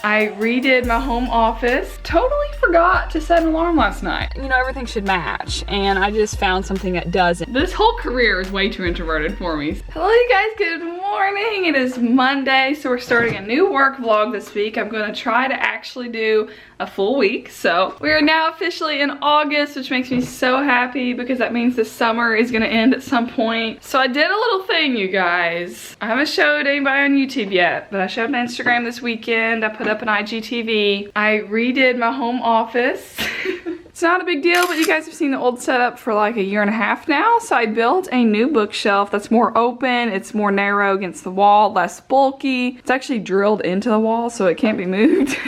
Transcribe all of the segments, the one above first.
I redid my home office. Totally forgot to set an alarm last night. You know, everything should match, and I just found something that doesn't. This whole career is way too introverted for me. Hello you guys, good morning. It is Monday, so we're starting a new work vlog this week. I'm gonna try to actually do a full week. So we are now officially in August, which makes me so happy because that means the summer is gonna end at some point. So I did a little thing, you guys. I haven't showed anybody on YouTube yet, but I showed on Instagram this weekend. I put up an IGTV. I redid my home office. It's not a big deal, but you guys have seen the old setup for like a year and a half now. So I built a new bookshelf that's more open. It's more narrow against the wall, less bulky. It's actually drilled into the wall so it can't be moved.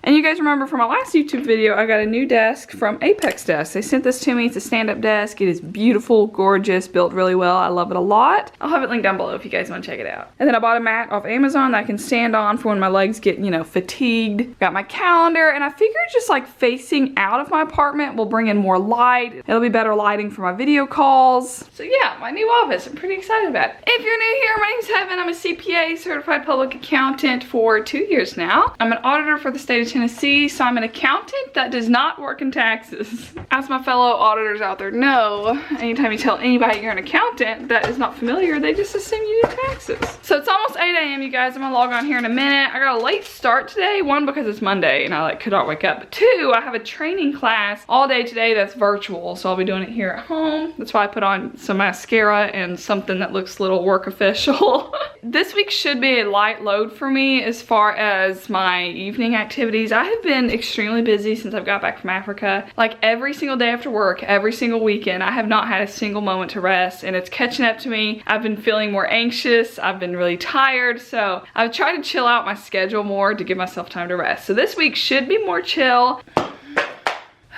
And you guys remember from my last YouTube video, I got a new desk from Apex Desk. They sent this to me. It's a stand-up desk. It is beautiful, gorgeous, built really well. I love it a lot. I'll have it linked down below if you guys want to check it out. And then I bought a mat off Amazon that I can stand on for when my legs get, you know, fatigued. Got my calendar, and I figured just like facing out of my apartment will bring in more light. It'll be better lighting for my video calls. So yeah, my new office. I'm pretty excited about it. If you're new here, my name's Heaven. I'm a CPA, certified public accountant for 2 years now. I'm an auditor for the state of Tennessee, so I'm an accountant that does not work in taxes. As my fellow auditors out there know, anytime you tell anybody you're an accountant that is not familiar, they just assume you do taxes. So it's almost 8 a.m. you guys. I'm gonna log on here in a minute. I got a late start today. One, because it's Monday and I like could not wake up. But two, I have a training class all day today that's virtual, so I'll be doing it here at home. That's why I put on some mascara and something that looks a little work official. This week should be a light load for me as far as my evening activities. I have been extremely busy since I've got back from Africa. Like every single day after work, every single weekend, I have not had a single moment to rest, and it's catching up to me. I've been feeling more anxious. I've been really tired, so I've tried to chill out my schedule more to give myself time to rest. So this week should be more chill.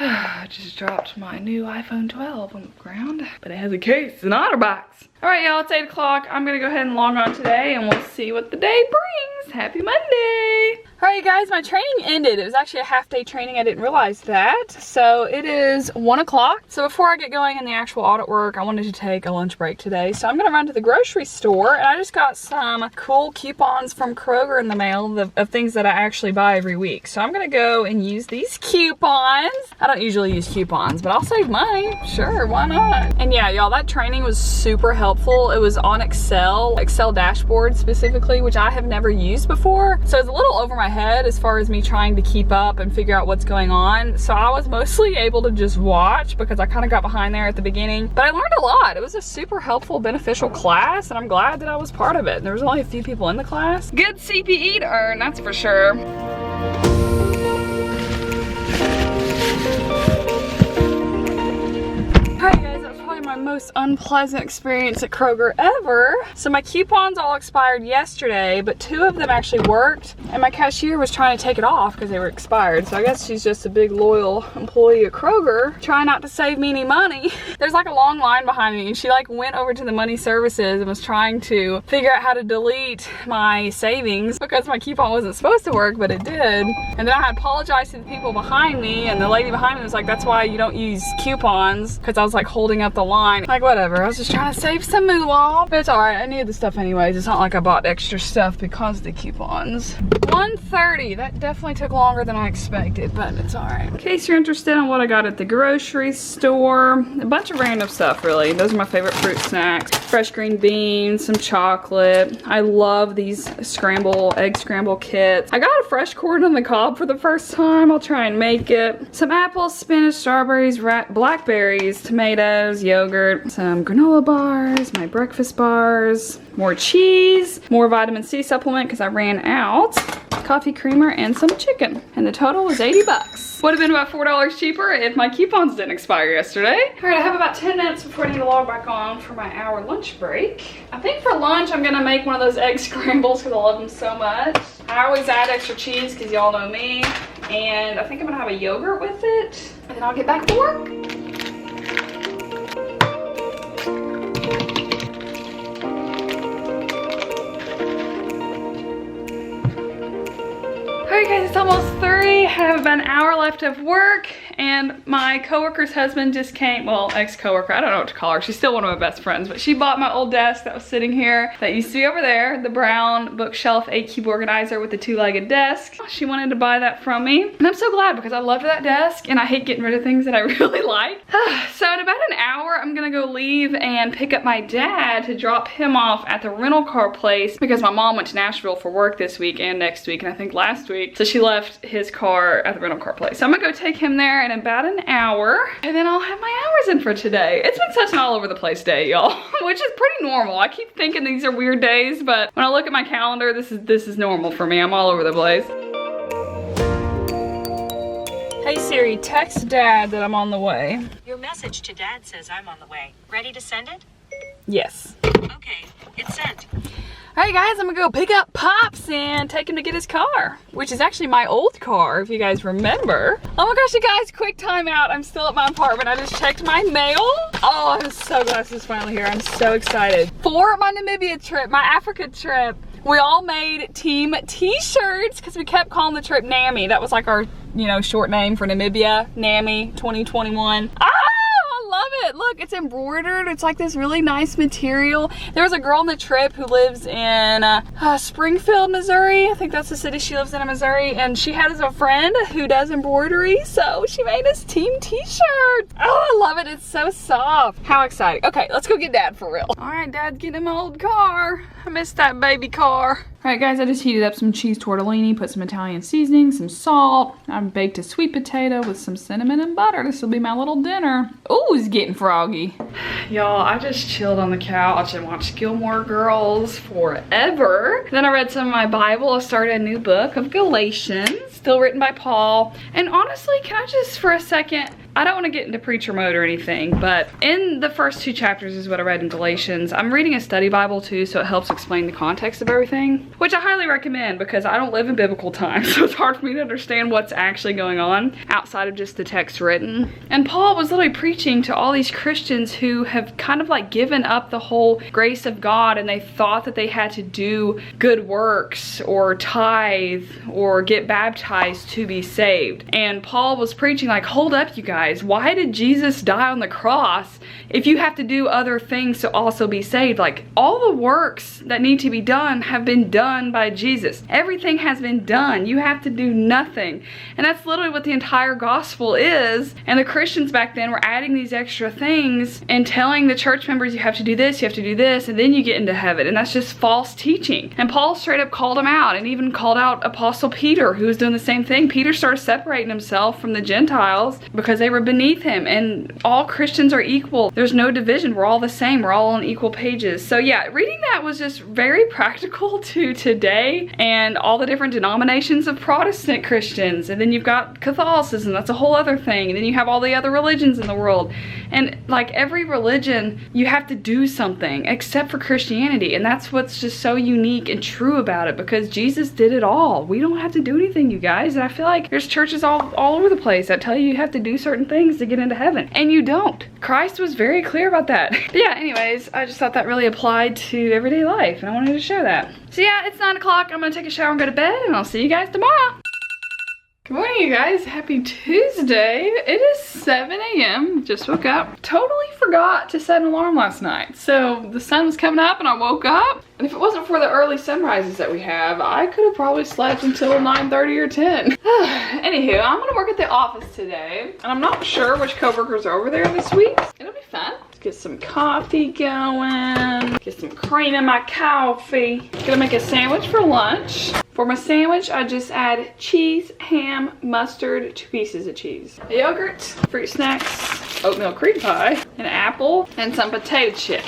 I just dropped my new iPhone 12 on the ground, but it has a case, it's an OtterBox. All right, y'all, it's 8 o'clock. I'm gonna go ahead and log on today and we'll see what the day brings. Happy Monday. All right, you guys, my training ended. It was actually a half-day training. I didn't realize that. So it is 1 o'clock. So before I get going in the actual audit work, I wanted to take a lunch break today. So I'm gonna run to the grocery store, and I just got some cool coupons from Kroger in the mail of things that I actually buy every week. So I'm gonna go and use these coupons. I don't usually use coupons, but I'll save money. Sure, why not? And yeah, y'all, that training was super helpful. It was on Excel dashboard specifically, which I have never used before. So it's a little over my head as far as me trying to keep up and figure out what's going on. So I was mostly able to just watch because I kind of got behind there at the beginning, but I learned a lot. It was a super helpful, beneficial class, and I'm glad that I was part of it. There was only a few people in the class. Good CPE to earn, that's for sure. My most unpleasant experience at Kroger ever. So my coupons all expired yesterday, but 2 of them actually worked, and my cashier was trying to take it off because they were expired. So I guess she's just a big loyal employee at Kroger, trying not to save me any money. There's like a long line behind me, and she like went over to the money services and was trying to figure out how to delete my savings because my coupon wasn't supposed to work, but it did. And then I had apologized to the people behind me, and the lady behind me was like, that's why you don't use coupons, because I was like holding up the line. Like whatever, I was just trying to save some moolah, but it's alright. I needed the stuff anyways. It's not like I bought extra stuff because of the coupons. 1:30, that definitely took longer than I expected, but it's alright. In case you're interested in what I got at the grocery store, a bunch of random stuff really. Those are my favorite fruit snacks. Fresh green beans, some chocolate. I love these egg scramble kits. I got a fresh corn on the cob for the first time. I'll try and make it. Some apples, spinach, strawberries, blackberries, tomatoes, yogurt, some granola bars, my breakfast bars, more cheese, more vitamin C supplement because I ran out, coffee creamer, and some chicken. And the total was 80 bucks. Would have been about $4 cheaper if my coupons didn't expire yesterday. All right, I have about 10 minutes before I need to log back on for my hour lunch break. I think for lunch, I'm gonna make one of those egg scrambles because I love them so much. I always add extra cheese because y'all know me. And I think I'm gonna have a yogurt with it. And then I'll get back to work. Alright guys, it's almost 3. I have about an hour left of work, and my coworker's husband just came, well, ex-coworker, I don't know what to call her. She's still one of my best friends, but she bought my old desk that was sitting here that used to be over there, the brown bookshelf 8-cube organizer with the 2-legged desk. She wanted to buy that from me, and I'm so glad because I loved that desk and I hate getting rid of things that I really like. So in about an hour, I'm gonna go leave and pick up my dad to drop him off at the rental car place because my mom went to Nashville for work this week and next week, and I think last week. So she left his car at the rental car place. So I'm gonna go take him there in about an hour, and then I'll have my hours in for today. It's been such an all over the place day, y'all, which is pretty normal. I keep thinking these are weird days, but when I look at my calendar, this is normal for me. I'm all over the place. Hey Siri, text Dad that I'm on the way. Your message to Dad says I'm on the way. Ready to send it? Yes. Okay, it's sent. Alright guys, I'm gonna go pick up Pops and take him to get his car, which is actually my old car, if you guys remember. Oh my gosh, you guys, quick time out. I'm still at my apartment. I just checked my mail. Oh, I'm so glad this is finally here. I'm so excited. For my Namibia trip, my Africa trip, we all made team t-shirts because we kept calling the trip NAMI. That was like our, you know, short name for Namibia, NAMI 2021. Love it. Look, it's embroidered. It's like this really nice material. There was a girl on the trip who lives in Springfield, Missouri. I think that's the city she lives in Missouri, and she has a friend who does embroidery, so she made us team t-shirts. Oh, I love it. It's so soft. How exciting. Okay, let's go get Dad for real. All right, Dad's getting in my old car. I missed that baby car. All right, guys, I just heated up some cheese tortellini, put some Italian seasoning, some salt. I baked a sweet potato with some cinnamon and butter. This will be my little dinner. Ooh, it's getting froggy. Y'all, I just chilled on the couch and watched Gilmore Girls forever. Then I read some of my Bible. I started a new book of Galatians, still written by Paul. And honestly, can I just for a second, I don't want to get into preacher mode or anything, but in the first 2 chapters is what I read in Galatians. I'm reading a study Bible too, so it helps explain the context of everything, which I highly recommend because I don't live in biblical times, so it's hard for me to understand what's actually going on outside of just the text written. And Paul was literally preaching to all these Christians who have kind of like given up the whole grace of God, and they thought that they had to do good works or tithe or get baptized to be saved. And Paul was preaching like, hold up you guys. Why did Jesus die on the cross if you have to do other things to also be saved? Like, all the works that need to be done have been done by Jesus. Everything has been done. You have to do nothing. And that's literally what the entire gospel is. And the Christians back then were adding these extra things and telling the church members, you have to do this, you have to do this, and then you get into heaven. And that's just false teaching. And Paul straight up called them out, and even called out Apostle Peter, who was doing the same thing. Peter started separating himself from the Gentiles because they were beneath him, and all Christians are equal. There's no division. We're all the same. We're all on equal pages. So yeah, reading that was just very practical to today and all the different denominations of Protestant Christians. And then you've got Catholicism. That's a whole other thing. And then you have all the other religions in the world. And like every religion, you have to do something except for Christianity. And that's what's just so unique and true about it, because Jesus did it all. We don't have to do anything, you guys. And I feel like there's churches all over the place that tell you have to do certain things to get into heaven, and you don't. Christ was very clear about that. But yeah, anyways, I just thought that really applied to everyday life, and I wanted to share that. So yeah, it's 9 o'clock. I'm gonna take a shower and go to bed, and I'll see you guys tomorrow. Good morning, you guys. Happy Tuesday. It is 7 a.m. Just woke up. Totally forgot to set an alarm last night. So the sun was coming up and I woke up. And if it wasn't for the early sunrises that we have, I could have probably slept until 9:30 or 10. Anywho, I'm gonna work at the office today. And I'm not sure which coworkers are over there this week. It'll be fun. Get some coffee going. Get some cream in my coffee. Gonna make a sandwich for lunch. For my sandwich, I just add cheese, ham, mustard, 2 pieces of cheese, yogurt, fruit snacks, oatmeal cream pie, an apple, and some potato chips.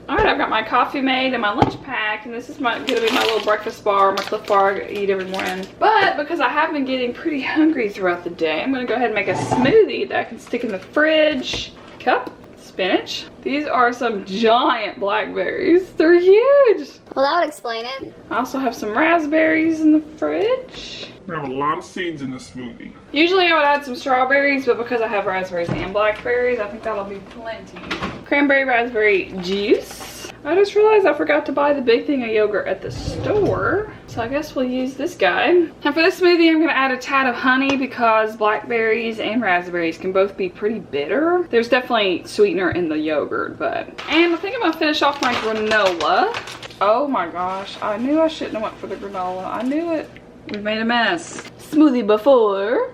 All right, I've got my coffee made and my lunch packed, and this is gonna be my little breakfast bar, my Cliff Bar I eat every morning. But because I have been getting pretty hungry throughout the day, I'm gonna go ahead and make a smoothie that I can stick in the fridge. Cup, spinach. These are some giant blackberries. They're huge. Well, that would explain it. I also have some raspberries in the fridge. We have a lot of seeds in this smoothie. Usually I would add some strawberries, but because I have raspberries and blackberries, I think that'll be plenty. Cranberry raspberry juice. I just realized I forgot to buy the big thing of yogurt at the store. So I guess we'll use this guy. And for this smoothie, I'm gonna add a tad of honey because blackberries and raspberries can both be pretty bitter. There's definitely sweetener in the yogurt, and I think I'm gonna finish off my granola. Oh my gosh, I knew I shouldn't have went for the granola. I knew it. We made a mess. Smoothie before,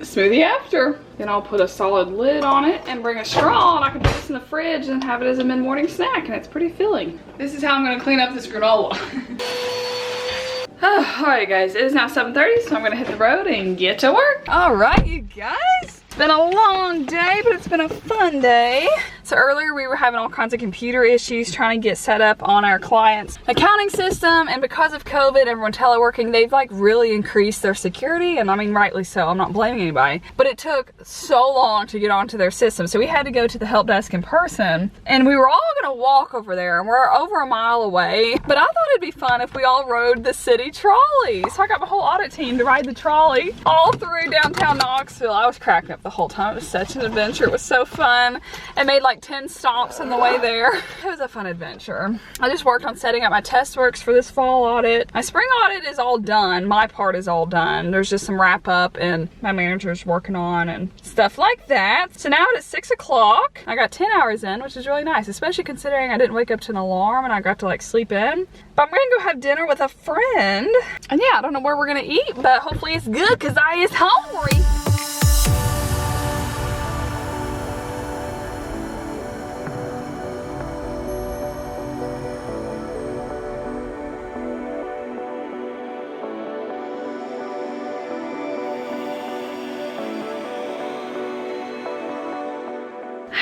smoothie after. Then I'll put a solid lid on it and bring a straw, and I can put this in the fridge and have it as a mid-morning snack, and it's pretty filling. This is how I'm gonna clean up this granola. Alright guys, it is now 7:30, so I'm gonna hit the road and get to work. Alright you guys, it's been a long day, but it's been a fun day. So earlier we were having all kinds of computer issues trying to get set up on our client's accounting system, and because of COVID, everyone teleworking, they've like really increased their security, and I mean rightly so, I'm not blaming anybody, but it took so long to get onto their system, so we had to go to the help desk in person, and we were all gonna walk over there, and we're over a mile away, but I thought it'd be fun if we all rode the city trolley. So I got my whole audit team to ride the trolley all through downtown Knoxville. I was cracking up the whole time. It was such an adventure. It was so fun. I made like 10 stops on the way there. It was a fun adventure. I just worked on setting up my test works for this fall audit. My spring audit is all done. My part is all done. There's just some wrap up and my manager's working on and stuff like that. So now it's 6 o'clock. I got 10 hours in, which is really nice, especially considering I didn't wake up to an alarm and I got to like sleep in. But I'm gonna go have dinner with a friend. And yeah, I don't know where we're gonna eat, but hopefully it's good because I is hungry.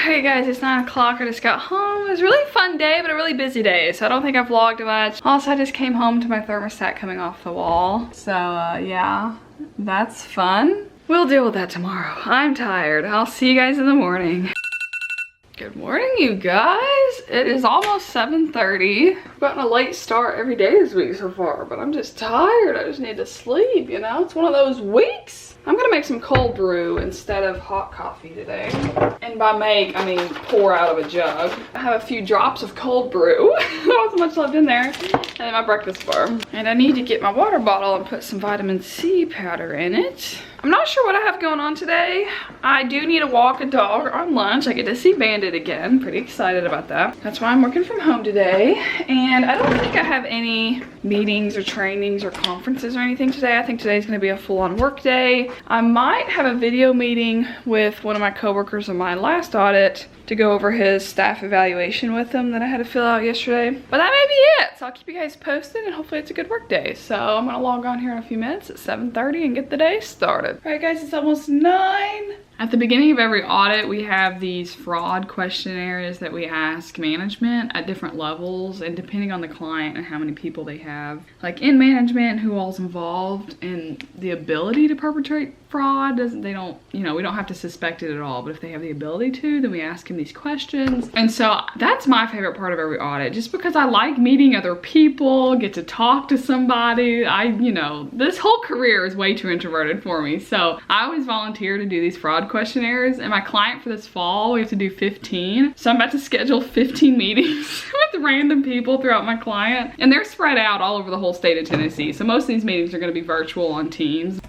Alright guys, it's 9 o'clock. I just got home. It was a really fun day, but a really busy day, so I don't think I vlogged much. Also, I just came home to my thermostat coming off the wall. So yeah, that's fun. We'll deal with that tomorrow. I'm tired. I'll see you guys in the morning. Good morning, you guys. It is almost 7:30. I've gotten a late start every day this week so far, but I'm just tired. I just need to sleep, you know? It's one of those weeks. I'm gonna make some cold brew instead of hot coffee today. And by make, I mean pour out of a jug. I have a few drops of cold brew. Not so much left in there. And then my breakfast bar. And I need to get my water bottle and put some vitamin C powder in it. I'm not sure what I have going on today. I do need to walk a dog on lunch. I get to see Bandit again. Pretty excited about that. That's why I'm working from home today. And I don't think I have any meetings or trainings or conferences or anything today. I think today's gonna be a full-on work day. I might have a video meeting with one of my coworkers on my last audit to go over his staff evaluation with him that I had to fill out yesterday. But that may be it. So I'll keep you guys posted and hopefully it's a good work day. So I'm gonna log on here in a few minutes at 7:30 and get the day started. All right guys, it's almost 9. At the beginning of every audit, we have these fraud questionnaires that we ask management at different levels, and depending on the client and how many people they have, like in management, who all's involved, and the ability to perpetrate fraud. We don't have to suspect it at all, but if they have the ability to, then we ask them these questions. And so that's my favorite part of every audit, just because I like meeting other people, get to talk to somebody. This whole career is way too introverted for me, so I always volunteer to do these fraud questionnaires, and my client for this fall, we have to do 15. So I'm about to schedule 15 meetings with random people throughout my client, and they're spread out all over the whole state of Tennessee. So most of these meetings are gonna be virtual on Teams.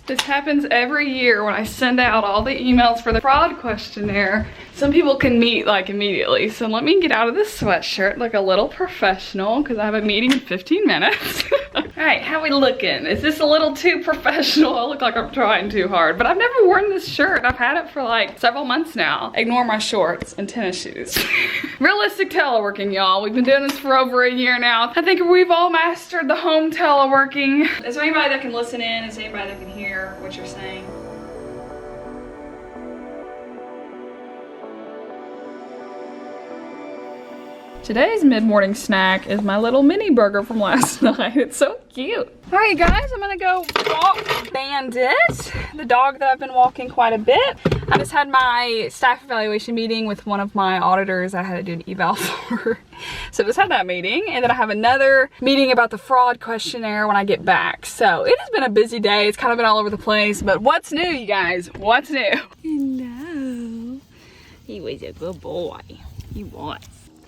This happens every year when I send out all the emails for the fraud questionnaire. Some people can meet like immediately. So let me get out of this sweatshirt, look a little professional because I have a meeting in 15 minutes. All right, how we looking? Is this a little too professional? I look like I'm trying too hard, but I've never worn this shirt. I've had it for like several months now. Ignore my shorts and tennis shoes. Realistic teleworking, y'all. We've been doing this for over a year now. I think we've all mastered the home teleworking. Is there anybody that can listen in? Is there anybody that can hear what you're saying? Today's mid-morning snack is my little mini burger from last night. It's so cute. All right, guys, I'm gonna go walk Bandit, the dog that I've been walking quite a bit. I just had my staff evaluation meeting with one of my auditors I had to do an eval for. So just had that meeting, and then I have another meeting about the fraud questionnaire when I get back. So it has been a busy day. It's kind of been all over the place, but what's new, you guys? What's new? Hello. He was a good boy. He was.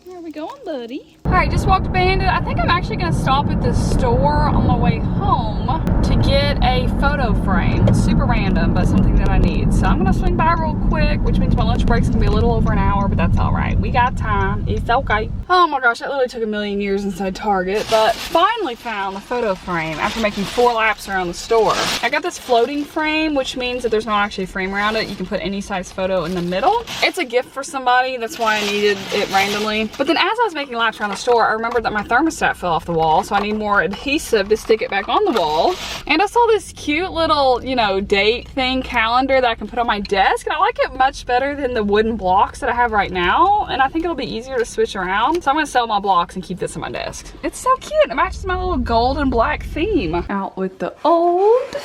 Where are we going, buddy? All right, just walked Bandit. I think I'm actually gonna stop at the store on my way home to get a photo frame. Super random, but something that I need. So I'm gonna swing by real quick, which means my lunch break's gonna be a little over an hour, but that's all right. We got time. It's okay. Oh my gosh, that literally took a million years inside Target, but finally found the photo frame after making 4 laps around the store. I got this floating frame, which means that there's not actually a frame around it. You can put any size photo in the middle. It's a gift for somebody. That's why I needed it randomly. But then as I was making laps around the store, I remembered that my thermostat fell off the wall, so I need more adhesive to stick it back on the wall. And I saw this cute little, you know, date thing, calendar that I can put on my desk, and I like it much better than the wooden blocks that I have right now, and I think it'll be easier to switch around. So I'm gonna sell my blocks and keep this on my desk. It's so cute. It matches my little gold and black theme. Out with the old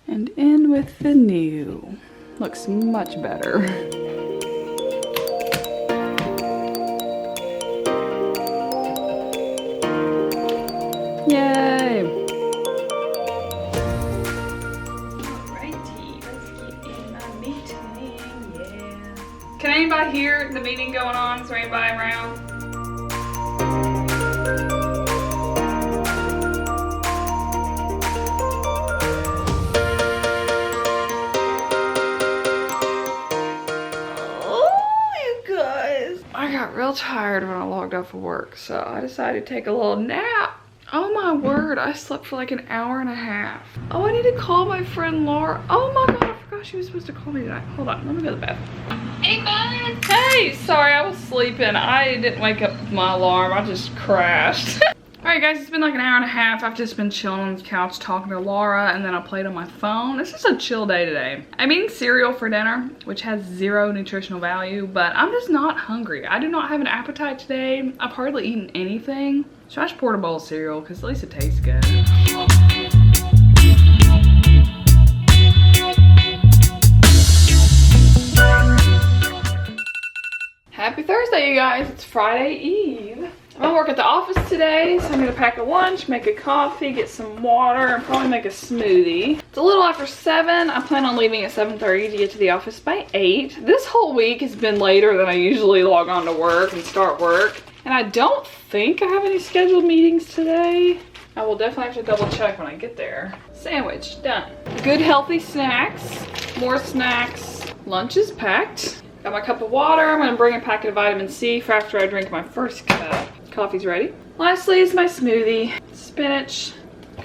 and in with the new. Looks much better. Yay! Alrighty, let's get in my meeting, yeah. Can anybody hear the meeting going on? Is there anybody around? I got real tired when I logged off of work, so I decided to take a little nap. Oh my word, I slept for like an hour and a half. Oh, I need to call my friend Laura. Oh my God, I forgot she was supposed to call me tonight. Hold on, let me go to the bathroom. Hey guys. Hey, sorry, I was sleeping. I didn't wake up with my alarm, I just crashed. Alright guys, it's been like an hour and a half. I've just been chilling on the couch talking to Laura, and then I played on my phone. It's just a chill day today. I'm eating cereal for dinner, which has 0 nutritional value, but I'm just not hungry. I do not have an appetite today. I've hardly eaten anything. So I just poured a bowl of cereal because at least it tastes good. Happy Thursday, you guys. It's Friday Eve. I'm gonna work at the office today, so I'm gonna pack a lunch, make a coffee, get some water, and probably make a smoothie. It's a little after 7. I plan on leaving at 7:30 to get to the office by 8. This whole week has been later than I usually log on to work and start work. And I don't think I have any scheduled meetings today. I will definitely have to double check when I get there. Sandwich, done. Good healthy snacks, more snacks. Lunch is packed. Got my cup of water. I'm gonna bring a packet of vitamin C for after I drink my first cup. Coffee's ready. Lastly is my smoothie. Spinach,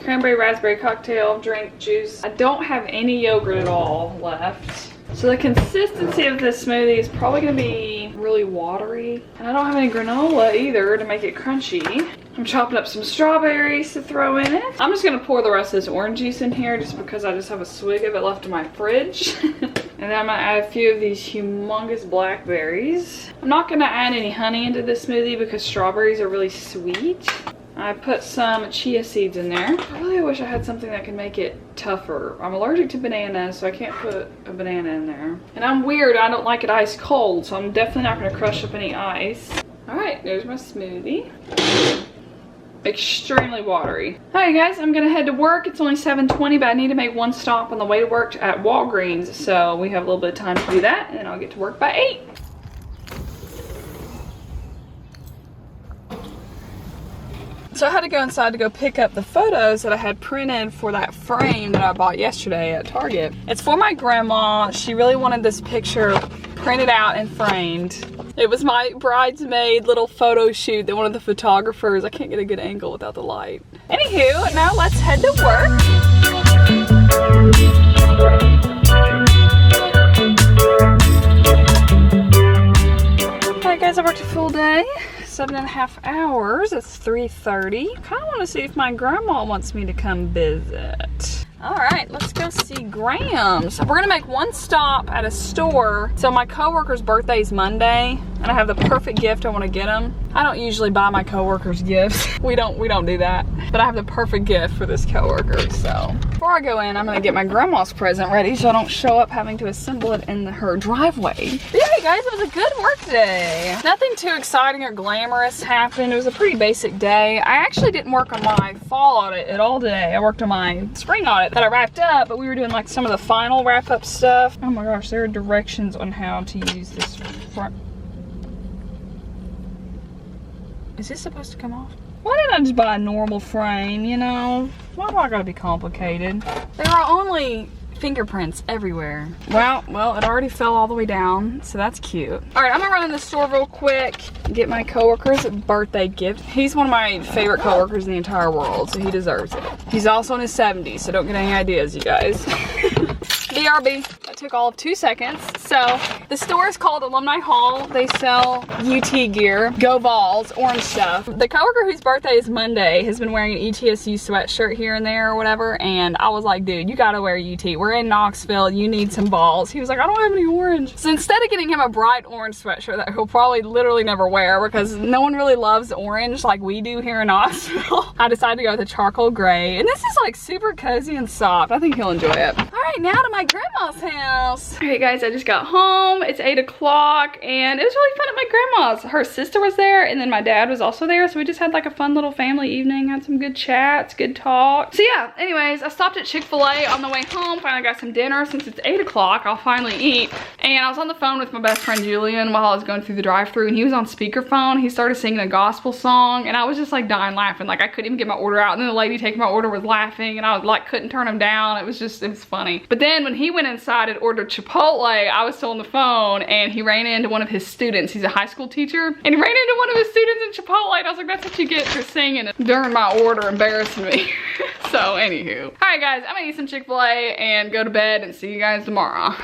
cranberry raspberry cocktail, drink, juice. I don't have any yogurt at all left. So the consistency of this smoothie is probably gonna be really watery. And I don't have any granola either to make it crunchy. I'm chopping up some strawberries to throw in it. I'm just gonna pour the rest of this orange juice in here just because I just have a swig of it left in my fridge. And then I'm gonna add a few of these humongous blackberries. I'm not gonna add any honey into this smoothie because strawberries are really sweet. I put some chia seeds in there. I really wish I had something that could make it tougher. I'm allergic to bananas, so I can't put a banana in there. And I'm weird, I don't like it ice cold, so I'm definitely not gonna crush up any ice. All right, there's my smoothie. Extremely watery. Alright guys, I'm gonna head to work. It's only 7:20, but I need to make one stop on the way to work at Walgreens, so we have a little bit of time to do that, and then I'll get to work by 8. So I had to go inside to go pick up the photos that I had printed for that frame that I bought yesterday at Target. It's for my grandma. She really wanted this picture printed out and framed. It was my bridesmaid little photo shoot that one of the photographers, I can't get a good angle without the light. Anywho, now let's head to work. Alright guys, I worked a full day. 7.5 hours. It's 3:30. Kind of want to see if my grandma wants me to come visit. All right, let's go see Graham. So we're gonna make one stop at a store. So my coworker's birthday is Monday, and I have the perfect gift I want to get him. I don't usually buy my coworkers gifts. We don't do that. But I have the perfect gift for this coworker. So before I go in, I'm gonna get my grandma's present ready so I don't show up having to assemble it in her driveway. But yeah, guys, it was a good work day. Nothing too exciting or glamorous happened. It was a pretty basic day. I actually didn't work on my fall audit at all today. I worked on my spring audit that I wrapped up, but we were doing like some of the final wrap up stuff. Oh my gosh, there are directions on how to use this front. Is this supposed to come off? Why didn't I just buy a normal frame, you know? Why do I gotta be complicated? There are only fingerprints everywhere. Well, it already fell all the way down, so that's cute. All right, I'm gonna run in the store real quick, get my coworker's birthday gift. He's one of my favorite coworkers in the entire world, so he deserves it. He's also in his 70s, so don't get any ideas, you guys. BRB. That took all of 2 seconds. So the store is called Alumni Hall. They sell UT gear, Go Vols, orange stuff. The coworker whose birthday is Monday has been wearing an ETSU sweatshirt here and there or whatever, and I was like, dude, you gotta wear UT. We're in Knoxville, you need some balls. He was like, I don't have any orange. So instead of getting him a bright orange sweatshirt that he'll probably literally never wear because no one really loves orange like we do here in Knoxville, I decided to go with a charcoal gray. And this is like super cozy and soft. I think he'll enjoy it. All right, now to my grandma's house. All right, guys, I just got home. It's 8 o'clock and it was really fun at my grandma's. Her sister was there and then my dad was also there. So we just had like a fun little family evening, had some good chats, good talk. So yeah, anyways, I stopped at Chick-fil-A on the way home. Finally got some dinner. Since it's 8 o'clock, I'll finally eat. And I was on the phone with my best friend Julian while I was going through the drive-thru and he was on speakerphone. He started singing a gospel song and I was just like dying laughing. Like I couldn't even get my order out and then the lady taking my order was laughing and I was like couldn't turn him down. It was funny. But then when he went inside and ordered Chipotle, I was still on the phone and he ran into one of his students. He's a high school teacher and he ran into one of his students in Chipotle and I was like, that's what you get for singing during my order, embarrassing me. So anywho. All right guys, I'm gonna eat some Chick-fil-A and go to bed and see you guys tomorrow.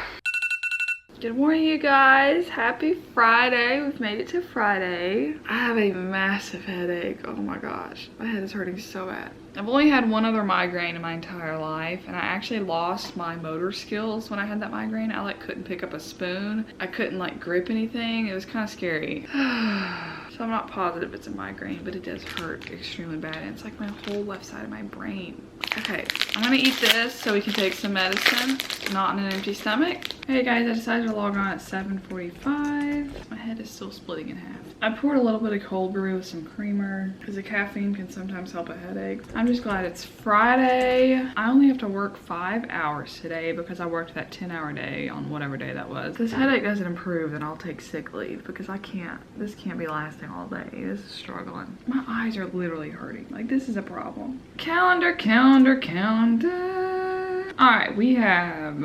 Good morning, you guys. Happy Friday. We've made it to Friday. I have a massive headache. Oh my gosh. My head is hurting so bad. I've only had one other migraine in my entire life and I actually lost my motor skills when I had that migraine. I like couldn't pick up a spoon. I couldn't like grip anything. It was kind of scary. So I'm not positive it's a migraine, but it does hurt extremely bad. And it's like my whole left side of my brain. Okay, I'm gonna eat this so we can take some medicine, not in an empty stomach. Hey guys, I decided to log on at 7:45. My head is still splitting in half. I poured a little bit of cold brew with some creamer because the caffeine can sometimes help a headache. I'm just glad it's Friday. I only have to work 5 hours today because I worked that 10-hour day on whatever day that was. If this headache doesn't improve, then I'll take sick leave because this can't be lasting all day. This is struggling. My eyes are literally hurting. Like this is a problem. Calendar, calendar, calendar. All right, we have,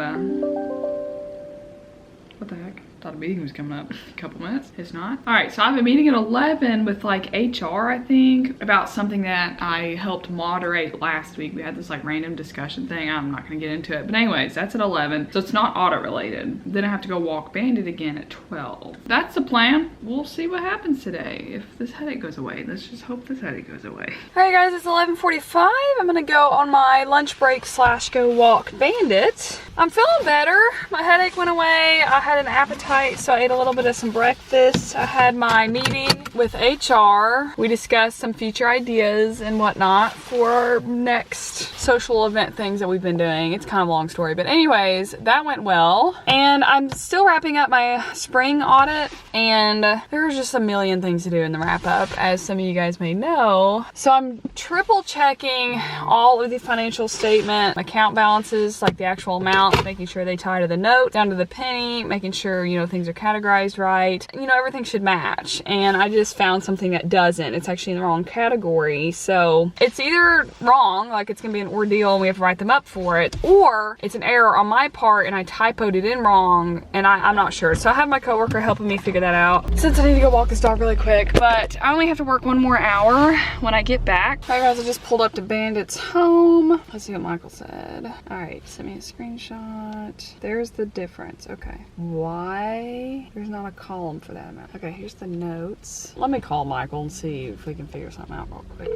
what the heck? Thought a meeting was coming up in a couple minutes. It's not. All right, so I have a meeting at 11 with like HR, I think, about something that I helped moderate last week. We had this like random discussion thing. I'm not gonna get into it. But anyways, that's at 11. So it's not audit related. Then I have to go walk Bandit again at 12. That's the plan. We'll see what happens today. If this headache goes away, let's just hope this headache goes away. All right guys, it's 11:45. I'm gonna go on my lunch break / go walk Bandit. I'm feeling better. My headache went away. I had an appetite, so I ate a little bit of some breakfast. I had my meeting with HR. We discussed some future ideas and whatnot for our next social event things that we've been doing. It's kind of a long story, but anyways, that went well. And I'm still wrapping up my spring audit, and there's just a million things to do in the wrap up, as some of you guys may know. So I'm triple checking all of the financial statement, account balances, like the actual amount, making sure they tie to the note down to the penny, making sure, you know, things are categorized right. You know, everything should match. And I just found something that doesn't. It's actually in the wrong category. So it's either wrong, like it's gonna be an ordeal and we have to write them up for it, or it's an error on my part and I typoed it in wrong and I'm not sure. So I have my coworker helping me figure that out since I need to go walk this dog really quick, but I only have to work one more hour when I get back. All right guys, I just pulled up to Bandit's home. Let's see what Michael said. All right, send me a screenshot. There's the difference. Okay. Why there's not a column for that amount? Okay, here's the notes. Let me call Michael and see if we can figure something out real quick.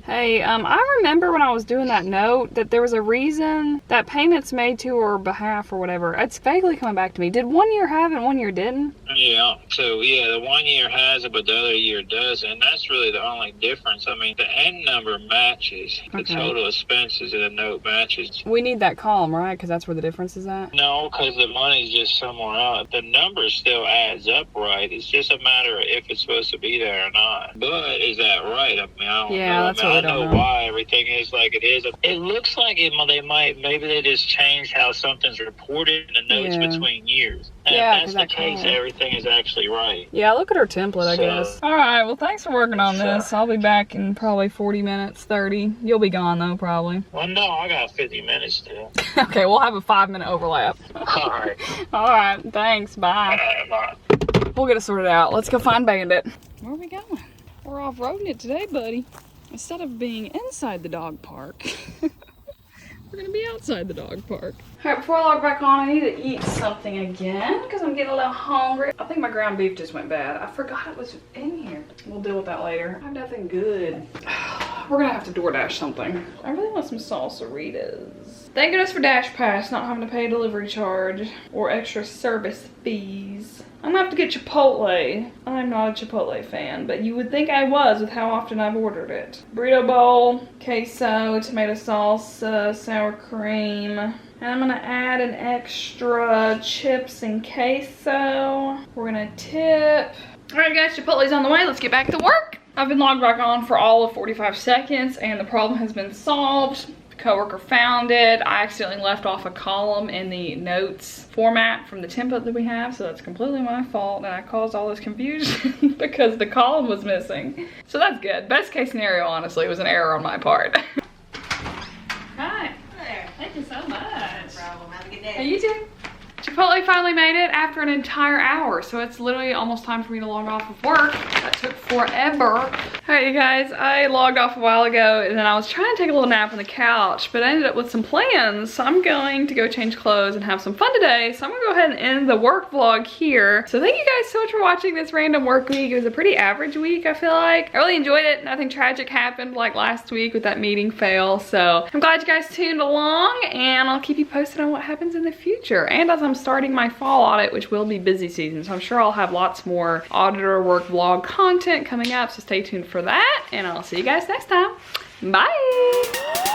Hey, I remember when I was doing that note that there was a reason that payments made to her behalf or whatever. It's vaguely coming back to me. Did 1 year have it and 1 year didn't? Yeah, so yeah, the 1 year has it, but the other year doesn't. And that's really the only difference. I mean, the end number matches. The total expenses in the note matches. We need that column, right? Because that's where the difference is at? No, because the money's just somewhere else. The number still adds up right. It's just a matter of if it's supposed to be there or not. But is that right? I mean, I don't know. Yeah, that's what really don't know why everything is like it is. It looks like maybe they just changed how something's reported in the notes between years. And if that's the case, everything is actually right. Yeah, look at her template, I guess. All right, well, thanks for working on this. I'll be back in probably 40 minutes, 30. You'll be gone, though, probably. Well, no, I got 50 minutes still. Okay, we'll have a 5-minute overlap. All right. All right, thanks. Bye. Bye. We'll get it sorted out. Let's go find Bandit. Where are we going? We're off-roading it today, buddy. Instead of being inside the dog park, we're gonna be outside the dog park. All right, before I log back on, I need to eat something again because I'm getting a little hungry. I think my ground beef just went bad. I forgot it was in here. We'll deal with that later. I have nothing good. We're gonna have to DoorDash something. I really want some salsaritas. Thank goodness for Dash Pass, not having to pay a delivery charge or extra service fees. I'm gonna have to get Chipotle. I'm not a Chipotle fan, but you would think I was with how often I've ordered it. Burrito bowl, queso, tomato salsa, sour cream. And I'm gonna add an extra chips and queso. We're gonna tip. All right guys, Chipotle's on the way. Let's get back to work. I've been logged back on for all of 45 seconds and the problem has been solved. Coworker found it. I accidentally left off a column in the notes format from the template that we have, so that's completely my fault, and I caused all this confusion because the column was missing. So that's good. Best case scenario, honestly, was an error on my part. Hi. There. Thank you so much. No problem. Have a good day. Hey, you too. Chipotle finally made it after an entire hour, so it's literally almost time for me to log off of work. That took forever. All right, you guys, I logged off a while ago and then I was trying to take a little nap on the couch, but I ended up with some plans. So I'm going to go change clothes and have some fun today. So I'm gonna go ahead and end the work vlog here. So thank you guys so much for watching this random work week. It was a pretty average week, I feel like. I really enjoyed it. Nothing tragic happened like last week with that meeting fail. So I'm glad you guys tuned along and I'll keep you posted on what happens in the future. And as I'm starting my fall audit, which will be busy season, so I'm sure I'll have lots more auditor work vlog content coming up, so stay tuned for that, and I'll see you guys next time. Bye!